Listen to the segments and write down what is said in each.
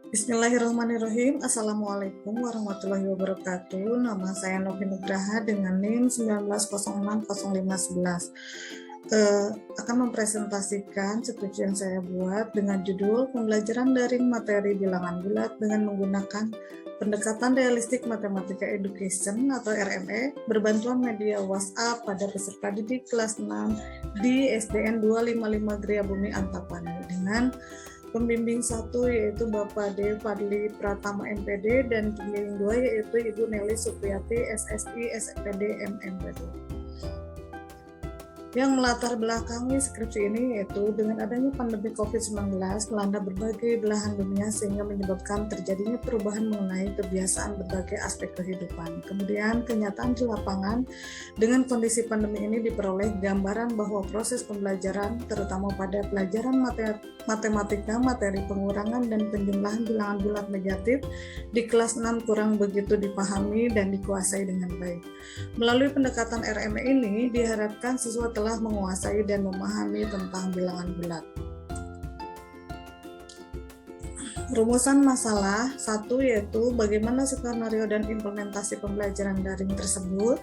Bismillahirrahmanirrahim. Assalamualaikum warahmatullahi wabarakatuh. Nama saya Novi Nugraha dengan NIM 19060511. Akan mempresentasikan skripsi yang saya buat dengan judul Pembelajaran Daring Materi Bilangan Bulat dengan menggunakan pendekatan realistik matematika education atau RME berbantuan media WhatsApp pada peserta didik kelas 6 di SDN 255 Gria Bumi Antapani dengan pembimbing 1 yaitu Bapak D. Fadli Pratama MPD dan pembimbing 2 yaitu Ibu Nelly Supriyati SSI SPD MMPD. Yang melatar belakangi skripsi ini yaitu dengan adanya pandemi COVID-19 melanda berbagai belahan dunia sehingga menyebabkan terjadinya perubahan mengenai kebiasaan berbagai aspek kehidupan. Kemudian kenyataan di lapangan dengan kondisi pandemi ini diperoleh gambaran bahwa proses pembelajaran terutama pada pelajaran matematika, materi pengurangan dan penjumlahan bilangan bulat negatif di kelas 6 kurang begitu dipahami dan dikuasai dengan baik. Melalui pendekatan RME ini diharapkan siswa telah menguasai dan memahami tentang bilangan bulat. Rumusan masalah 1 yaitu bagaimana skenario dan implementasi pembelajaran daring tersebut.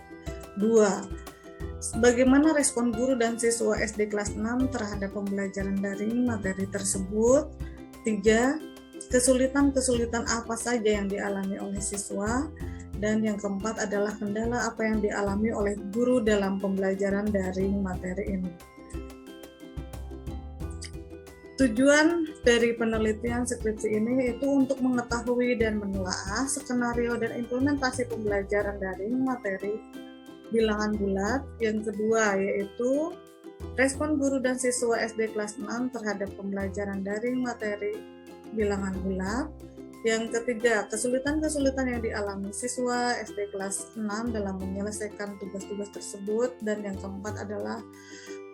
2. Bagaimana respon guru dan siswa SD kelas 6 terhadap pembelajaran daring materi tersebut. 3. Kesulitan-kesulitan apa saja yang dialami oleh siswa. Dan yang keempat adalah kendala apa yang dialami oleh guru dalam pembelajaran daring materi ini. Tujuan dari penelitian skripsi ini yaitu untuk mengetahui dan menelaah skenario dan implementasi pembelajaran daring materi bilangan bulat. Yang kedua yaitu respon guru dan siswa SD kelas 6 terhadap pembelajaran daring materi bilangan bulat. Yang ketiga, kesulitan-kesulitan yang dialami siswa SD kelas 6 dalam menyelesaikan tugas-tugas tersebut. Dan yang keempat adalah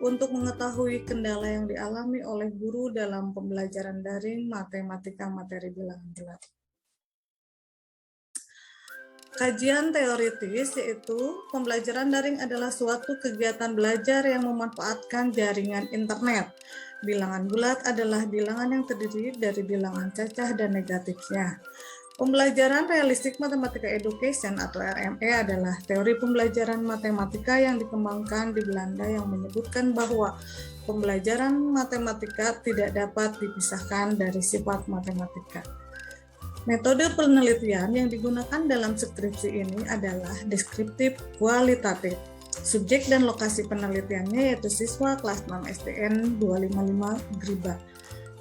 untuk mengetahui kendala yang dialami oleh guru dalam pembelajaran daring matematika materi bilangan bulat. Kajian teoritis yaitu pembelajaran daring adalah suatu kegiatan belajar yang memanfaatkan jaringan internet. Bilangan bulat adalah bilangan yang terdiri dari bilangan cacah dan negatifnya. Pembelajaran realistik matematika education atau RME adalah teori pembelajaran matematika yang dikembangkan di Belanda yang menyebutkan bahwa pembelajaran matematika tidak dapat dipisahkan dari sifat matematika. Metode penelitian yang digunakan dalam skripsi ini adalah deskriptif kualitatif. Subjek dan lokasi penelitiannya yaitu siswa kelas 6 SDN 255 Griba.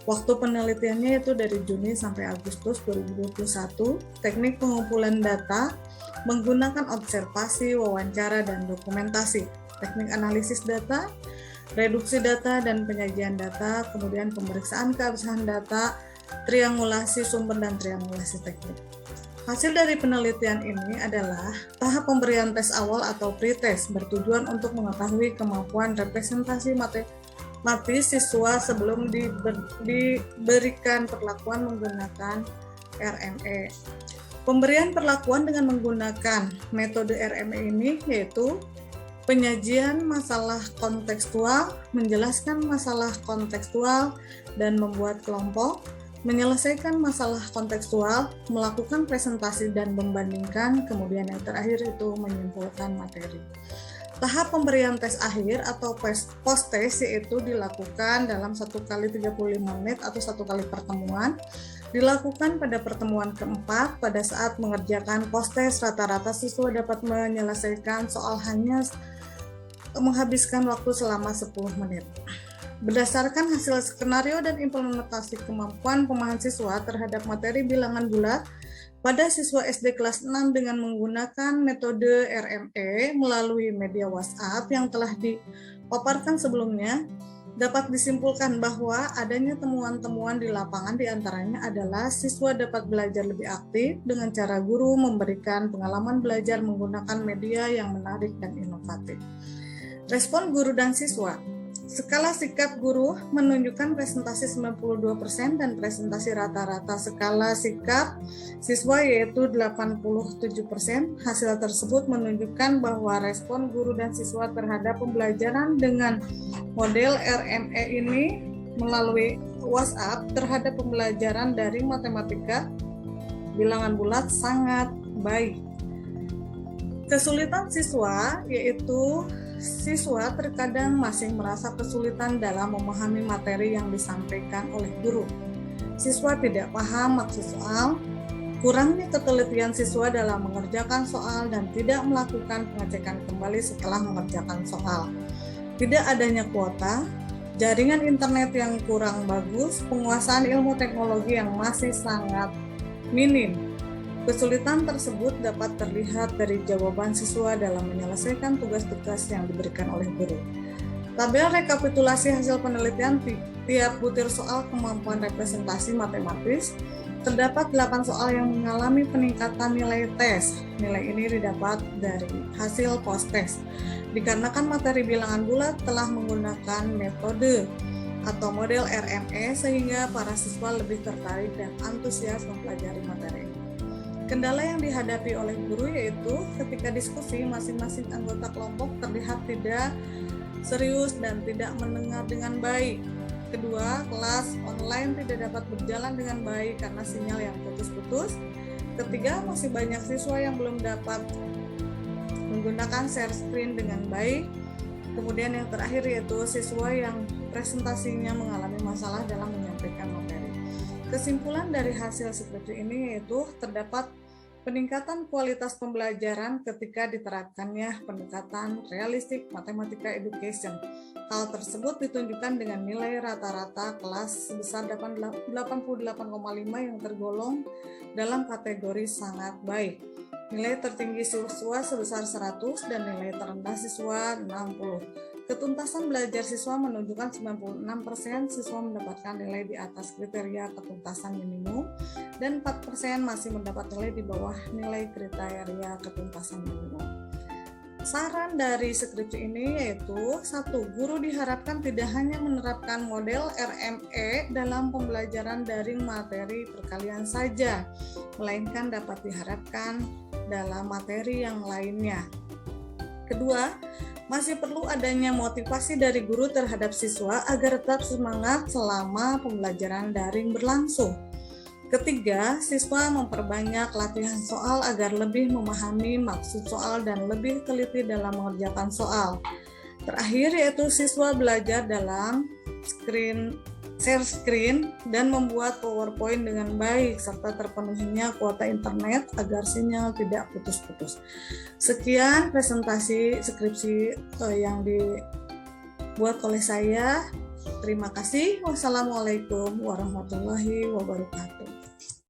Waktu penelitiannya yaitu dari Juni sampai Agustus 2021. Teknik pengumpulan data menggunakan observasi, wawancara, dan dokumentasi. Teknik analisis data, reduksi data dan penyajian data, kemudian pemeriksaan keabsahan data, triangulasi sumber dan triangulasi teknik. Hasil dari penelitian ini adalah tahap pemberian tes awal atau pretest bertujuan untuk mengetahui kemampuan representasi matematis siswa sebelum diberikan perlakuan menggunakan RME. Pemberian perlakuan dengan menggunakan metode RME ini yaitu penyajian masalah kontekstual, menjelaskan masalah kontekstual, dan membuat kelompok, menyelesaikan masalah kontekstual, melakukan presentasi dan membandingkan, kemudian yang terakhir itu menyimpulkan materi. Tahap pemberian tes akhir atau post-test yaitu dilakukan dalam 1 kali 35 menit atau 1 kali pertemuan. Dilakukan pada pertemuan keempat. Pada saat mengerjakan post-test, rata-rata siswa dapat menyelesaikan soal hanya menghabiskan waktu selama 10 menit. Berdasarkan hasil skenario dan implementasi kemampuan pemahaman siswa terhadap materi bilangan bulat pada siswa SD kelas 6 dengan menggunakan metode RME melalui media WhatsApp yang telah dipaparkan sebelumnya, dapat disimpulkan bahwa adanya temuan-temuan di lapangan diantaranya adalah siswa dapat belajar lebih aktif dengan cara guru memberikan pengalaman belajar menggunakan media yang menarik dan inovatif. Respon guru dan siswa. Skala sikap guru menunjukkan presentasi 92% dan presentasi rata-rata skala sikap siswa yaitu 87%. Hasil tersebut menunjukkan bahwa respon guru dan siswa terhadap pembelajaran dengan model RME ini melalui WhatsApp terhadap pembelajaran daring matematika bilangan bulat sangat baik. Kesulitan siswa yaitu siswa terkadang masih merasa kesulitan dalam memahami materi yang disampaikan oleh guru. Siswa tidak paham maksud soal, kurangnya ketelitian siswa dalam mengerjakan soal dan tidak melakukan pengecekan kembali setelah mengerjakan soal. Tidak adanya kuota, jaringan internet yang kurang bagus, penguasaan ilmu teknologi yang masih sangat minim. Kesulitan tersebut dapat terlihat dari jawaban siswa dalam menyelesaikan tugas-tugas yang diberikan oleh guru. Tabel rekapitulasi hasil penelitian tiap butir soal kemampuan representasi matematis. Terdapat 8 soal yang mengalami peningkatan nilai tes. Nilai ini didapat dari hasil post-test. Dikarenakan materi bilangan bulat telah menggunakan metode atau model RME sehingga para siswa lebih tertarik dan antusias mempelajari materi. Kendala yang dihadapi oleh guru yaitu ketika diskusi masing-masing anggota kelompok terlihat tidak serius dan tidak mendengar dengan baik. Kedua, kelas online tidak dapat berjalan dengan baik karena sinyal yang putus-putus. Ketiga, masih banyak siswa yang belum dapat menggunakan share screen dengan baik. Kemudian yang terakhir yaitu siswa yang presentasinya mengalami masalah dalam menyampaikan materi. Kesimpulan dari hasil skripsi ini yaitu terdapat peningkatan kualitas pembelajaran ketika diterapkannya pendekatan realistik matematika education. Hal tersebut ditunjukkan dengan nilai rata-rata kelas sebesar 88,5 yang tergolong dalam kategori sangat baik. Nilai tertinggi siswa sebesar 100 dan nilai terendah siswa 60. Ketuntasan belajar siswa menunjukkan 96% siswa mendapatkan nilai di atas kriteria ketuntasan minimum dan 4% masih mendapat nilai di bawah nilai kriteria ketuntasan minimum. Saran dari skripsi ini yaitu 1. Guru diharapkan tidak hanya menerapkan model RME dalam pembelajaran daring materi perkalian saja, melainkan dapat diharapkan dalam materi yang lainnya. Kedua, masih perlu adanya motivasi dari guru terhadap siswa agar tetap semangat selama pembelajaran daring berlangsung. Ketiga, siswa memperbanyak latihan soal agar lebih memahami maksud soal dan lebih teliti dalam mengerjakan soal. Terakhir yaitu siswa belajar dalam share screen dan membuat PowerPoint dengan baik serta terpenuhinya kuota internet agar sinyal tidak putus-putus. Sekian presentasi skripsi yang dibuat oleh saya. Terima kasih. Wassalamualaikum warahmatullahi wabarakatuh.